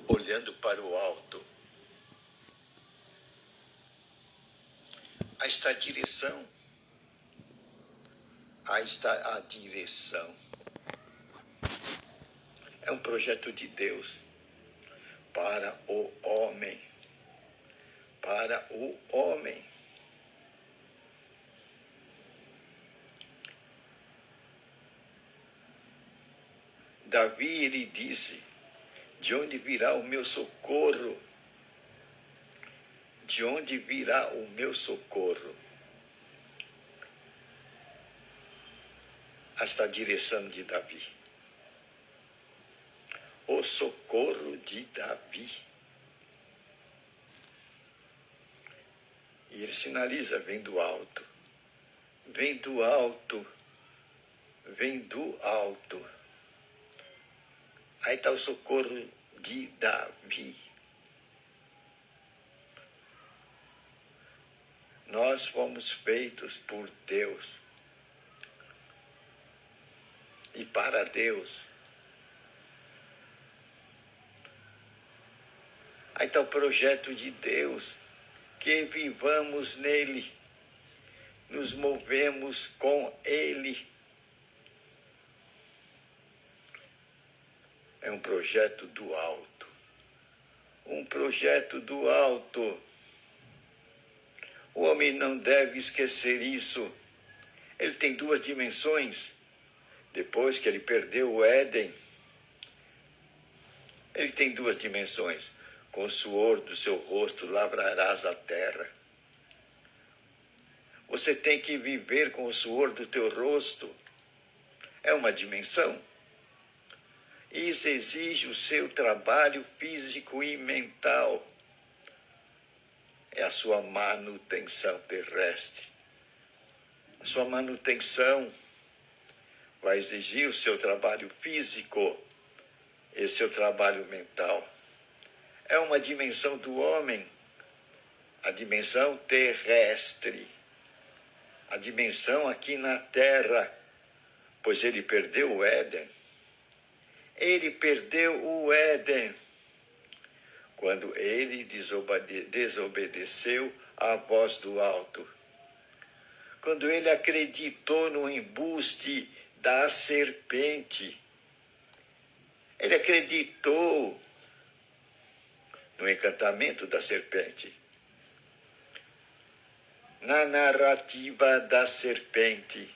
olhando para o alto. Aí está a direção. Aí está a direção. É um projeto de Deus para o homem. Para o homem. Davi, ele disse: de onde virá o meu socorro? De onde virá o meu socorro? Esta a direção de Davi. O socorro de Davi. E ele sinaliza: vem do alto. Vem do alto. Vem do alto. Aí está o socorro de Davi. Nós fomos feitos por Deus e para Deus. Aí está o projeto de Deus, que vivamos nele, nos movemos com ele. É um projeto do alto. Um projeto do alto. O homem não deve esquecer isso. Ele tem duas dimensões. Depois que ele perdeu o Éden, ele tem duas dimensões. Com o suor do seu rosto lavrarás a terra. Você tem que viver com o suor do teu rosto. É uma dimensão. Isso exige o seu trabalho físico e mental. É a sua manutenção terrestre. A sua manutenção vai exigir o seu trabalho físico e o seu trabalho mental. É uma dimensão do homem, a dimensão terrestre, a dimensão aqui na terra, pois ele perdeu o Éden. Ele perdeu o Éden quando ele desobedeceu à voz do alto. Quando ele acreditou no embuste da serpente. Ele acreditou no encantamento da serpente. Na narrativa da serpente.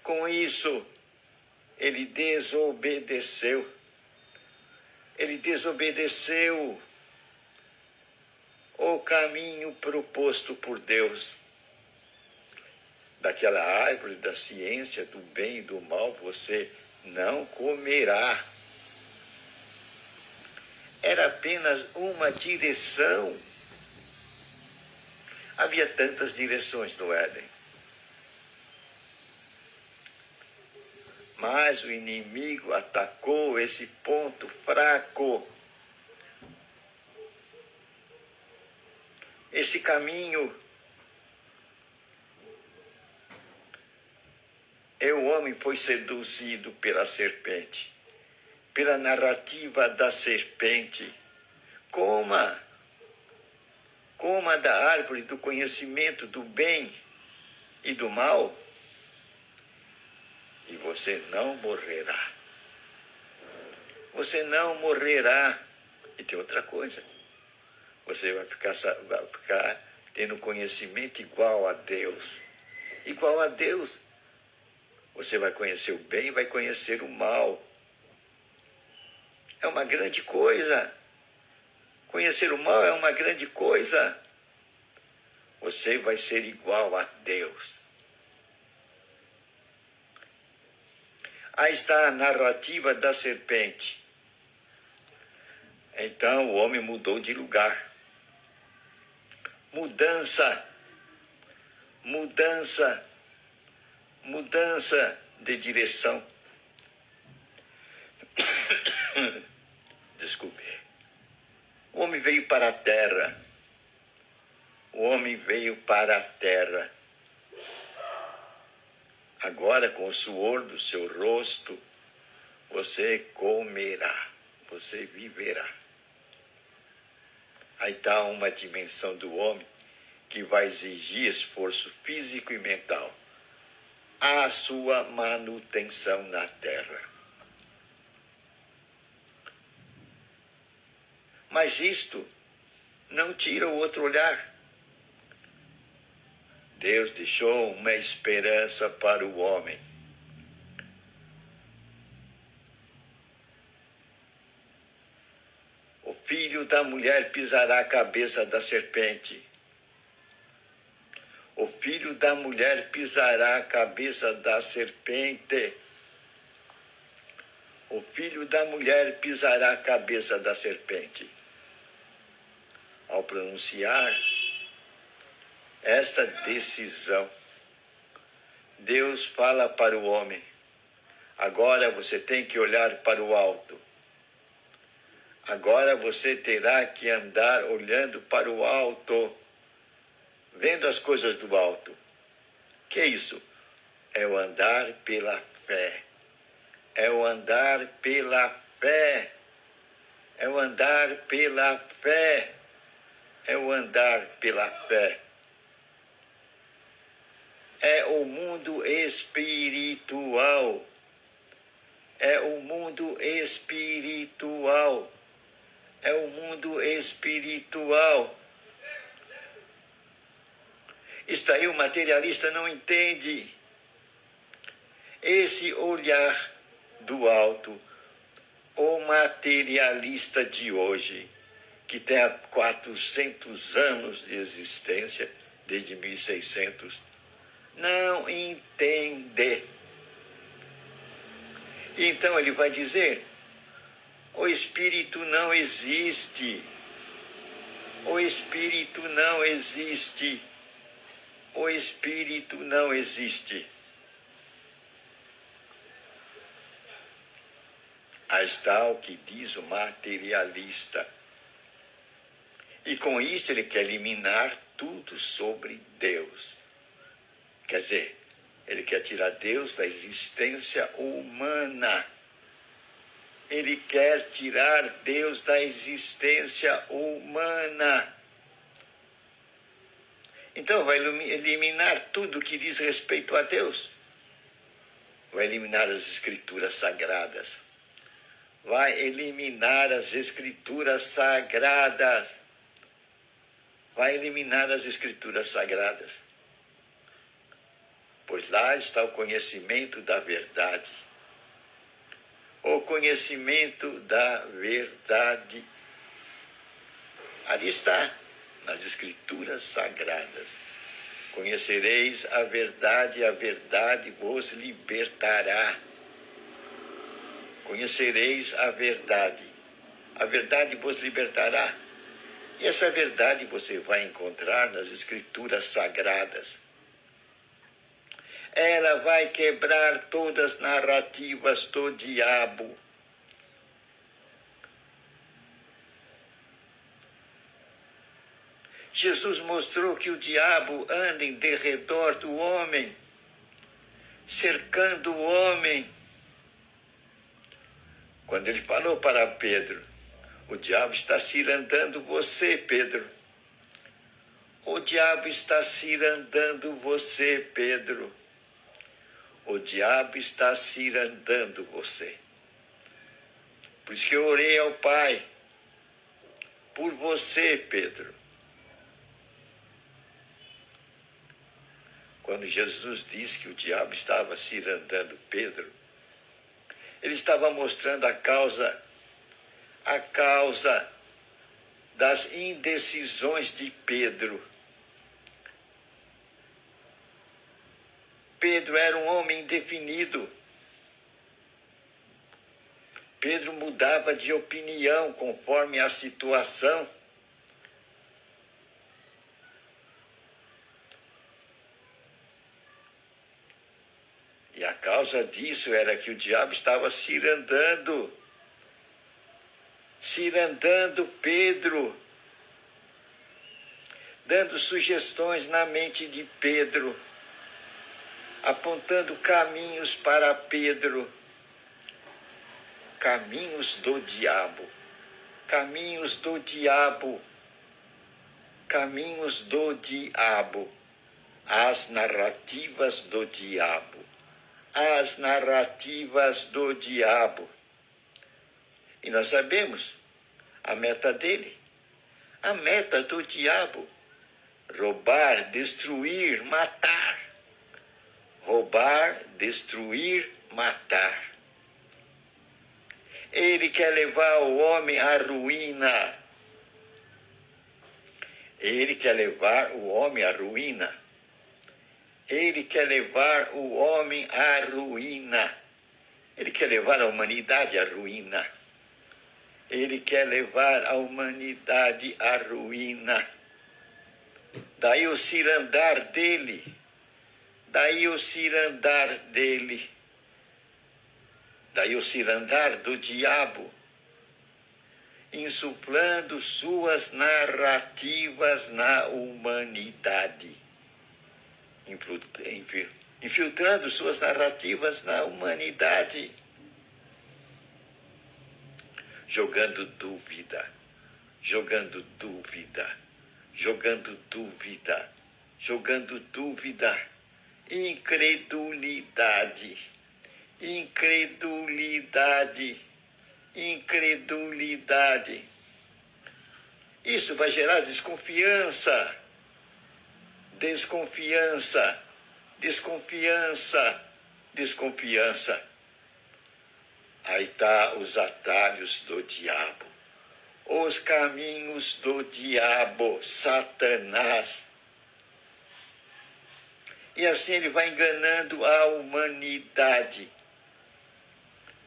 Com isso, ele desobedeceu. Ele desobedeceu o caminho proposto por Deus. Daquela árvore da ciência do bem e do mal você não comerá. Era apenas uma direção. Havia tantas direções no Éden. Mas o inimigo atacou esse ponto fraco. Esse caminho. E o homem foi seduzido pela serpente, pela narrativa da serpente. Coma da árvore do conhecimento do bem e do mal, e você não morrerá. Você não morrerá. E tem outra coisa. Você vai ficar tendo conhecimento igual a Deus. Igual a Deus. Você vai conhecer o bem e vai conhecer o mal. É uma grande coisa. Conhecer o mal é uma grande coisa. Você vai ser igual a Deus. Aí está a narrativa da serpente. Então o homem mudou de lugar. Mudança de direção. Desculpe. O homem veio para a terra. O homem veio para a terra. Agora, com o suor do seu rosto, você comerá, você viverá. Aí está uma dimensão do homem que vai exigir esforço físico e mental à sua manutenção na terra. Mas isto não tira o outro olhar. Deus deixou uma esperança para o homem. O filho da mulher pisará a cabeça da serpente. O filho da mulher pisará a cabeça da serpente. O filho da mulher pisará a cabeça da serpente. Ao pronunciar esta decisão, Deus fala para o homem: agora você tem que olhar para o alto. Agora você terá que andar olhando para o alto, vendo as coisas do alto. Que é isso? É o andar pela fé. É o andar pela fé. É o andar pela fé. É o andar pela fé. É o mundo espiritual. É o mundo espiritual. É o mundo espiritual. Isto aí o materialista não entende. Esse olhar do alto, o materialista de hoje, que tem há 400 anos de existência, desde 1600, não entende. Então ele vai dizer: o espírito não existe. O espírito não existe. O espírito não existe. Aí está o que diz o materialista. E com isso ele quer eliminar tudo sobre Deus. Quer dizer, ele quer tirar Deus da existência humana. Ele quer tirar Deus da existência humana. Então vai eliminar tudo que diz respeito a Deus. Vai eliminar as escrituras sagradas. Vai eliminar as escrituras sagradas. Vai eliminar as escrituras sagradas. Pois lá está o conhecimento da verdade. O conhecimento da verdade. Ali está, nas escrituras sagradas. Conhecereis a verdade vos libertará. Conhecereis a verdade vos libertará. E essa verdade você vai encontrar nas escrituras sagradas. Ela vai quebrar todas as narrativas do diabo. Jesus mostrou que o diabo anda em derredor do homem, cercando o homem. Quando ele falou para Pedro: o diabo está cirandando você, Pedro. O diabo está cirandando você, Pedro. O diabo está cirandando você. Por isso que eu orei ao Pai por você, Pedro. Quando Jesus disse que o diabo estava cirandando Pedro, ele estava mostrando a causa das indecisões de Pedro. Pedro era um homem indefinido. Pedro mudava de opinião conforme a situação. E a causa disso era que o diabo estava cirandando Pedro, dando sugestões na mente de Pedro, apontando caminhos para Pedro. caminhos do diabo, caminhos do diabo, caminhos do diabo, as narrativas do diabo, as narrativas do diabo. E nós sabemos a meta dele, a meta do diabo: roubar, destruir, matar. Roubar, destruir, matar. Ele quer levar o homem à ruína. Ele quer levar o homem à ruína. Ele quer levar o homem à ruína. Ele quer levar a humanidade à ruína. Ele quer levar a humanidade à ruína. Daí o cirandar dele. Daí o cirandar dele. Daí o cirandar do diabo, insuflando suas narrativas na humanidade. Infiltrando suas narrativas na humanidade. Jogando dúvida, jogando dúvida, jogando dúvida, jogando dúvida, incredulidade, incredulidade, incredulidade. Isso vai gerar desconfiança, desconfiança, desconfiança, desconfiança. Aí está os atalhos do diabo, os caminhos do diabo, Satanás. E assim ele vai enganando a humanidade.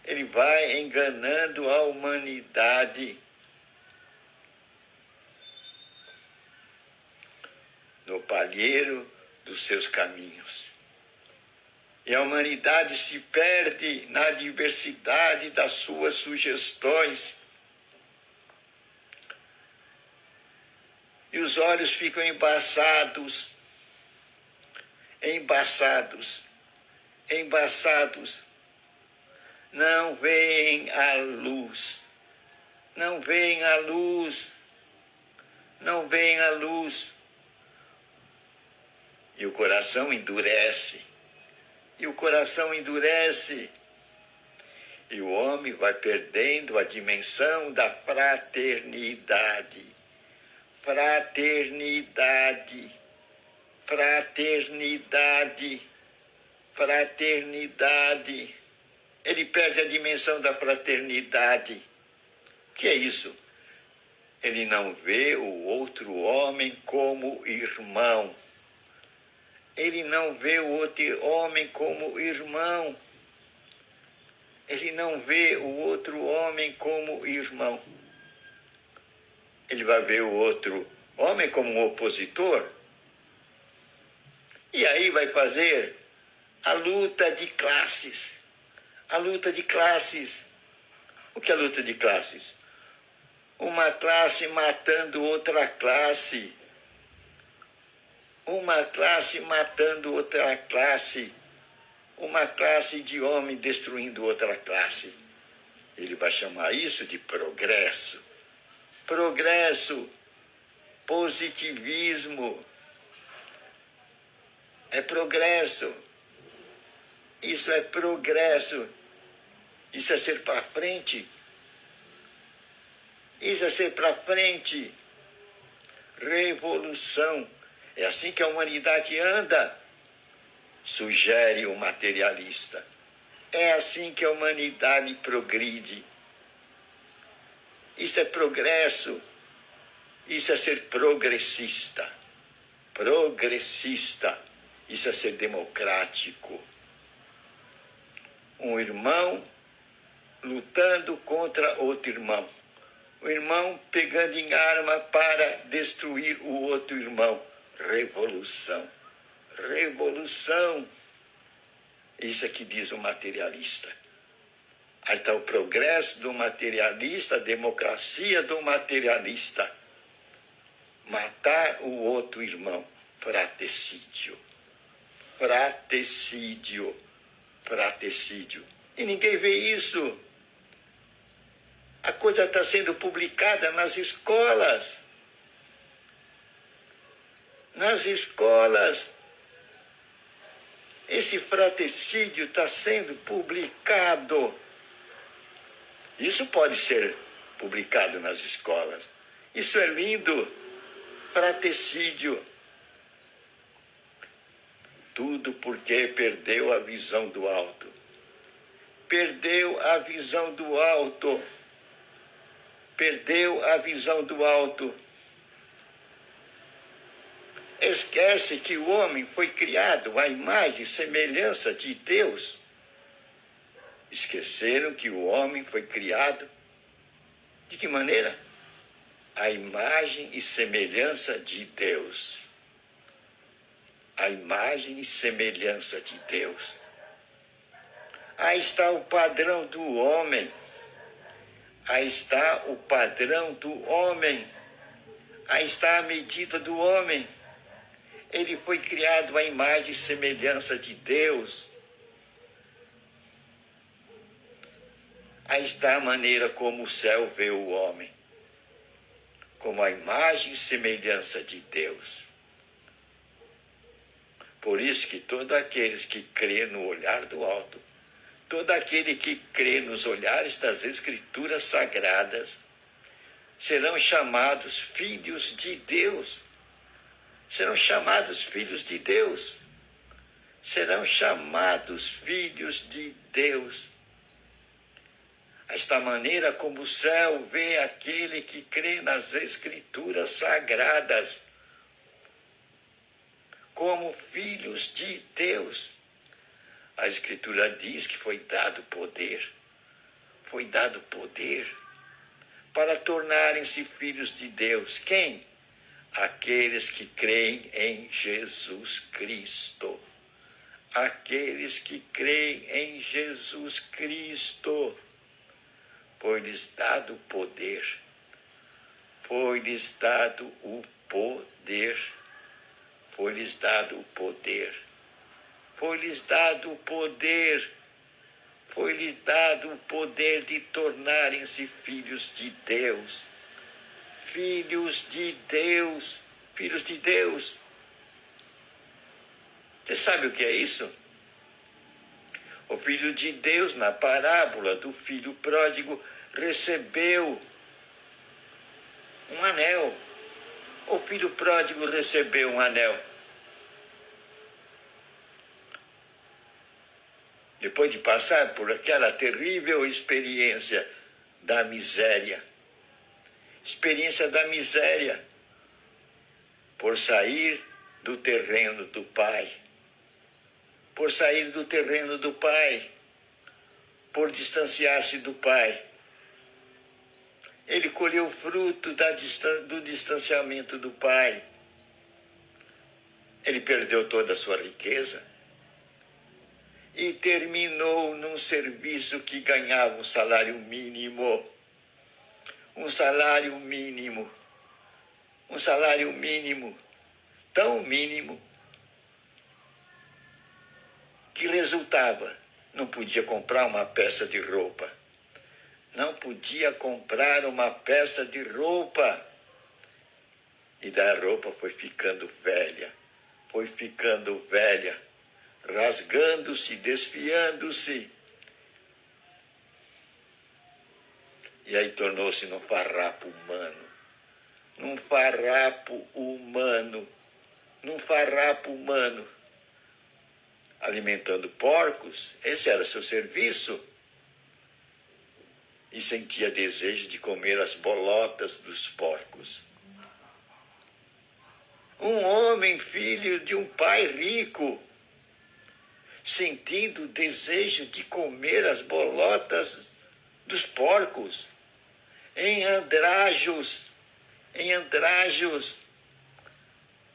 Ele vai enganando a humanidade. No palheiro dos seus caminhos. E a humanidade se perde na diversidade das suas sugestões. E os olhos ficam embaçados, embaçados, embaçados. Não veem a luz, não veem a luz, não veem a luz. E o coração endurece. E o coração endurece. E o homem vai perdendo a dimensão da fraternidade. Fraternidade. Fraternidade. Fraternidade. Ele perde a dimensão da fraternidade. O que é isso? Ele não vê o outro homem como irmão. Ele não vê o outro homem como irmão. Ele não vê o outro homem como irmão. Ele vai ver o outro homem como um opositor. E aí vai fazer a luta de classes. A luta de classes. O que é a luta de classes? Uma classe matando outra classe. Uma classe matando outra classe. Uma classe de homem destruindo outra classe. Ele vai chamar isso de progresso. Progresso. Positivismo. É progresso. Isso é progresso. Isso é ser para frente. Isso é ser para frente. Revolução. É assim que a humanidade anda, sugere o materialista. É assim que a humanidade progride. Isso é progresso. Isso é ser progressista. Progressista. Isso é ser democrático. Um irmão lutando contra outro irmão. O irmão pegando em arma para destruir o outro irmão. Revolução. Revolução. Isso é que diz o materialista. Aí está o progresso do materialista, a democracia do materialista. Matar o outro irmão. Fratricídio. Fratricídio. Fratricídio. E ninguém vê isso. A coisa está sendo publicada nas escolas. Nas escolas. Esse fratricídio está sendo publicado. Isso pode ser publicado nas escolas. Isso é lindo. Fratricídio. Tudo porque perdeu a visão do alto. Perdeu a visão do alto. Perdeu a visão do alto. Esquece que o homem foi criado à imagem e semelhança de Deus. Esqueceram que o homem foi criado de que maneira? À imagem e semelhança de Deus. A imagem e semelhança de Deus. Aí está o padrão do homem. Aí está o padrão do homem. Aí está a medida do homem. Ele foi criado à imagem e semelhança de Deus. Aí está a maneira como o céu vê o homem. Como a imagem e semelhança de Deus. Por isso que todos aqueles que crêem no olhar do alto, todo aquele que crê nos olhares das Escrituras Sagradas, serão chamados filhos de Deus. Serão chamados filhos de Deus. Serão chamados filhos de Deus. Esta maneira como o céu vê aquele que crê nas Escrituras Sagradas, como filhos de Deus. A Escritura diz que foi dado poder para tornarem-se filhos de Deus. Quem? Aqueles que creem em Jesus Cristo. Aqueles que creem em Jesus Cristo. Foi-lhes dado o poder. Foi-lhes dado o poder. Foi-lhes dado o poder. Foi-lhes dado o poder. Foi-lhes dado o poder de tornarem-se filhos de Deus. Filhos de Deus. Filhos de Deus. Você sabe o que é isso? O filho de Deus, na parábola do filho pródigo, recebeu um anel. O filho pródigo recebeu um anel. Depois de passar por aquela terrível experiência da miséria. Experiência da miséria. Por sair do terreno do Pai. Por sair do terreno do Pai. Por distanciar-se do Pai. Ele colheu fruto do distanciamento do Pai. Ele perdeu toda a sua riqueza. E terminou num serviço que ganhava um salário mínimo. Um salário mínimo. Um salário mínimo. Tão mínimo que resultava, não podia comprar uma peça de roupa. Não podia comprar uma peça de roupa. E da roupa foi ficando velha. Foi ficando velha. Rasgando-se, desfiando-se. E aí tornou-se num farrapo humano. Num farrapo humano. Num farrapo humano. Alimentando porcos, esse era seu serviço. E sentia desejo de comer as bolotas dos porcos. Um homem, filho de um pai rico, sentindo o desejo de comer as bolotas dos porcos, em andrajos,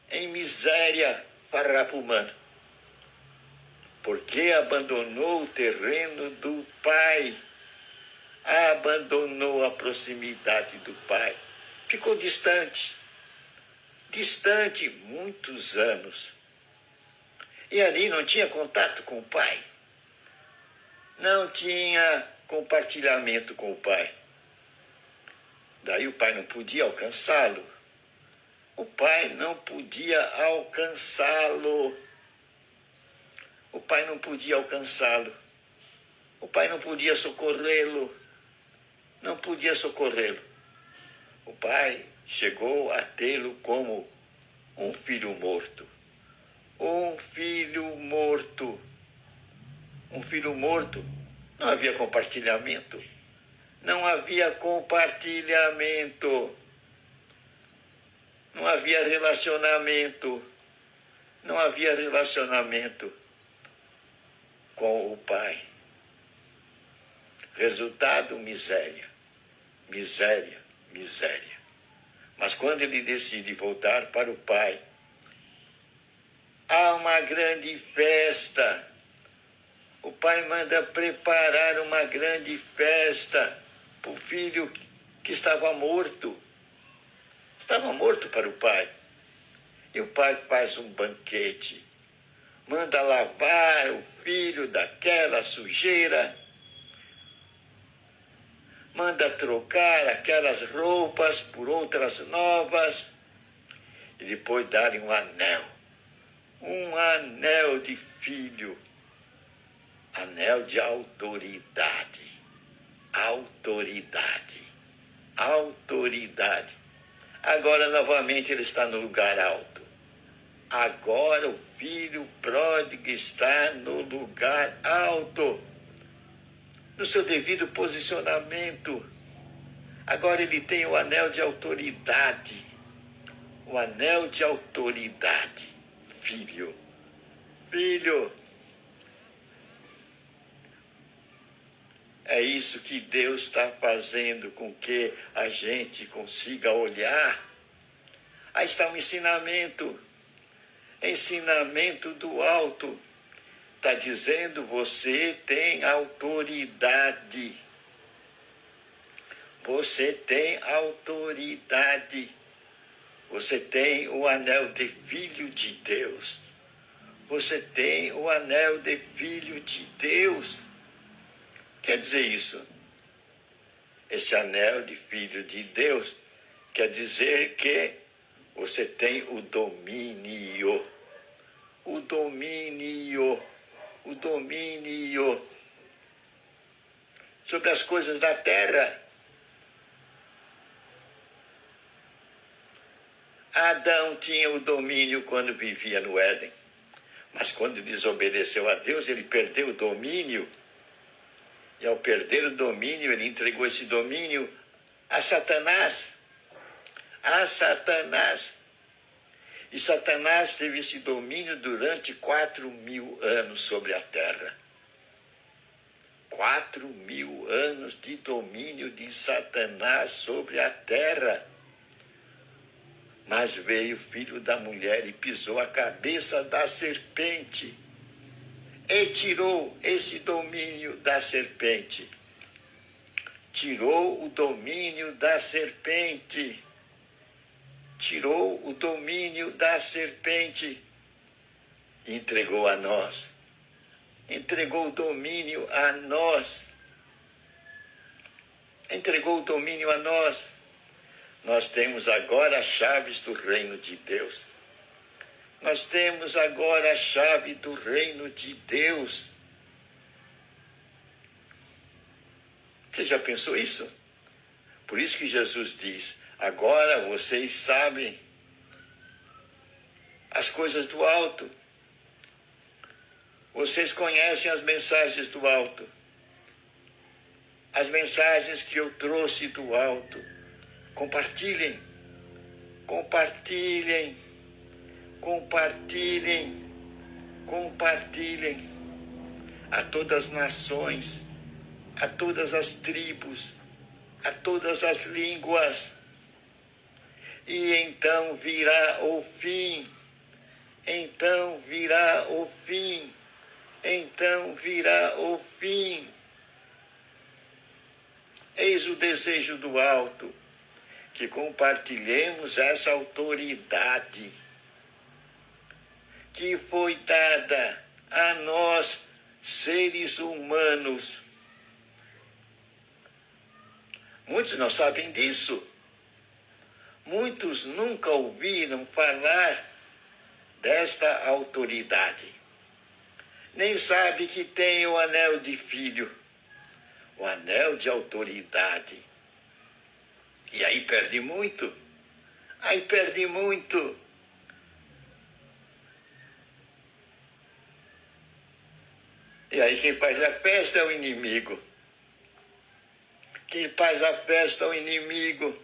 em miséria, farrapo humano. Porque abandonou o terreno do Pai, abandonou a proximidade do Pai, ficou distante muitos anos. E ali não tinha contato com o Pai, não tinha compartilhamento com o Pai. Daí o pai não podia alcançá-lo. O pai não podia alcançá-lo. O pai não podia alcançá-lo. O pai não podia socorrê-lo. Não podia socorrê-lo. O pai chegou a tê-lo como um filho morto. Um filho morto. Um filho morto. Não havia compartilhamento. Não havia compartilhamento. Não havia relacionamento. Não havia relacionamento com o pai. Resultado, miséria. Miséria, miséria. Mas quando ele decide voltar para o pai, há uma grande festa. O pai manda preparar uma grande festa para o filho que estava morto. Estava morto para o pai. E o pai faz um banquete. Manda lavar o filho daquela sujeira. Manda trocar aquelas roupas por outras novas. E depois dar-lhe um anel. Um anel de filho. Anel de autoridade. Autoridade. Autoridade. Agora, novamente, ele está no lugar alto. Agora o filho pródigo está no lugar alto. No seu devido posicionamento. Agora ele tem o anel de autoridade. O anel de autoridade. Filho. Filho. É isso que Deus está fazendo com que a gente consiga olhar. Aí está um ensinamento. Ensinamento do alto. Está dizendo, você tem autoridade. Você tem autoridade. Você tem o anel de filho de Deus. Você tem o anel de filho de Deus. Quer dizer isso? Esse anel de filho de Deus quer dizer que você tem o domínio. O domínio. O domínio sobre as coisas da terra. Adão tinha o domínio quando vivia no Éden. Mas quando desobedeceu a Deus, ele perdeu o domínio. E ao perder o domínio, ele entregou esse domínio a Satanás. A Satanás. E Satanás teve esse domínio durante 4.000 anos sobre a terra. 4.000 anos de domínio de Satanás sobre a terra. Mas veio o filho da mulher e pisou a cabeça da serpente. E tirou esse domínio da serpente. Tirou o domínio da serpente. Tirou o domínio da serpente e entregou a nós. Entregou o domínio a nós. Entregou o domínio a nós. Nós temos agora as chaves do reino de Deus. Nós temos agora a chave do reino de Deus. Você já pensou isso? Por isso que Jesus diz, agora vocês sabem as coisas do alto. Vocês conhecem as mensagens do alto. As mensagens que eu trouxe do alto. Compartilhem. Compartilhem. Compartilhem. Compartilhem. A todas as nações. A todas as tribos. A todas as línguas. E então virá o fim. Então virá o fim. Então virá o fim. Eis o desejo do alto, que compartilhemos essa autoridade que foi dada a nós, seres humanos. Muitos não sabem disso. Muitos nunca ouviram falar desta autoridade. Nem sabe que tem o anel de filho, o anel de autoridade. E aí perde muito. Aí perde muito. E aí quem faz a festa é o inimigo. Quem faz a festa é o inimigo,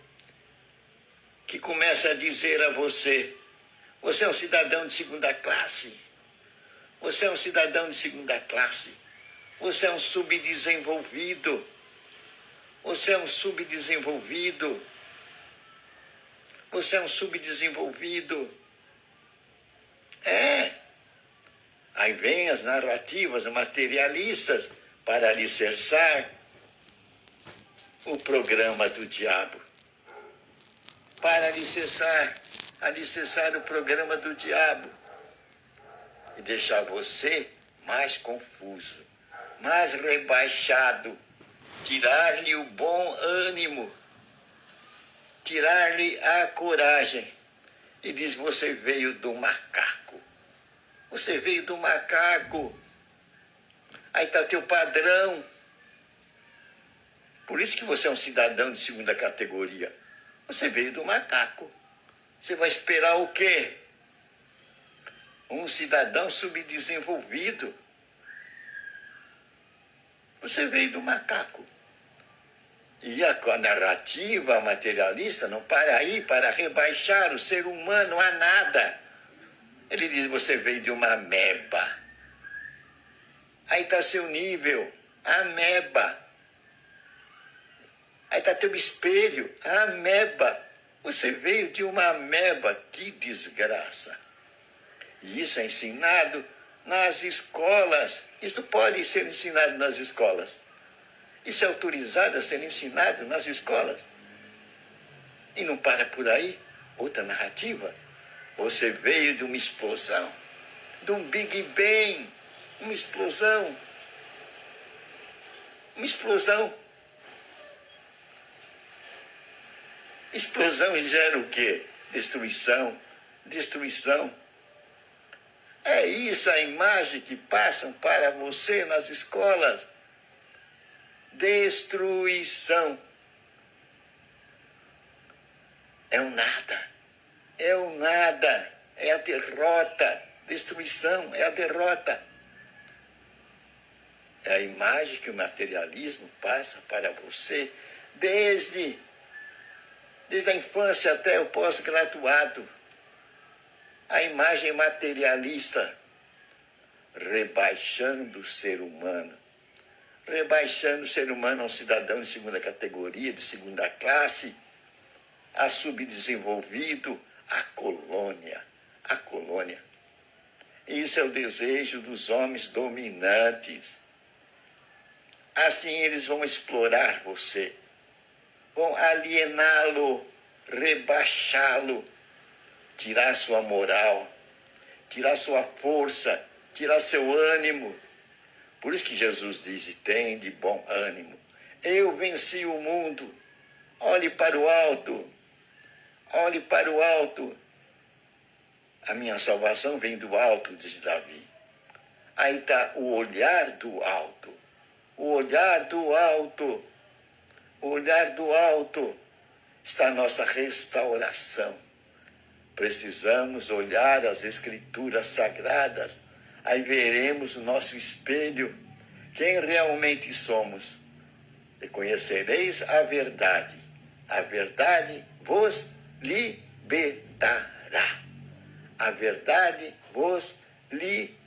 que começa a dizer a você: você é um cidadão de segunda classe. Você é um cidadão de segunda classe. Você é um subdesenvolvido. Você é um subdesenvolvido. Você é um subdesenvolvido. Aí vem as narrativas materialistas para alicerçar o programa do diabo. Para alicerçar o programa do diabo. E deixar você mais confuso, mais rebaixado. Tirar-lhe o bom ânimo. Tirar-lhe a coragem. E diz: você veio do macaco. Você veio do macaco. Aí está teu padrão. Por isso que você é um cidadão de segunda categoria. Você veio do macaco. Você vai esperar o quê? Um cidadão subdesenvolvido. Você veio do macaco. E a narrativa materialista não para aí para rebaixar o ser humano a nada. Ele diz: você veio de uma ameba. Aí está seu nível, ameba. Aí está teu espelho, ameba. Você veio de uma ameba, que desgraça. E isso é ensinado nas escolas. Isso pode ser ensinado nas escolas. Isso é autorizado a ser ensinado nas escolas. E não para por aí. Outra narrativa. Você veio de uma explosão. De um Big Bang. Uma explosão. Uma explosão. Explosão gera o quê? Destruição. Destruição. É isso a imagem que passam para você nas escolas. Destruição. É o nada. É o nada. É a derrota. Destruição é a derrota. É a imagem que o materialismo passa para você desde a infância até o pós-graduado. A imagem materialista, rebaixando o ser humano. Rebaixando o ser humano a um cidadão de segunda categoria, de segunda classe, a subdesenvolvido, a colônia. A colônia. Isso é o desejo dos homens dominantes. Assim eles vão explorar você, vão aliená-lo, rebaixá-lo, tirar sua moral, tirar sua força, tirar seu ânimo. Por isso que Jesus diz: tem de bom ânimo. Eu venci o mundo. Olhe para o alto. Olhe para o alto. A minha salvação vem do alto, diz Davi. Aí está o olhar do alto. O olhar do alto. O olhar do alto está a nossa restauração. Precisamos olhar as Escrituras Sagradas. Aí veremos o nosso espelho, quem realmente somos. E conhecereis a verdade. A verdade vos libertará. A verdade vos libertará.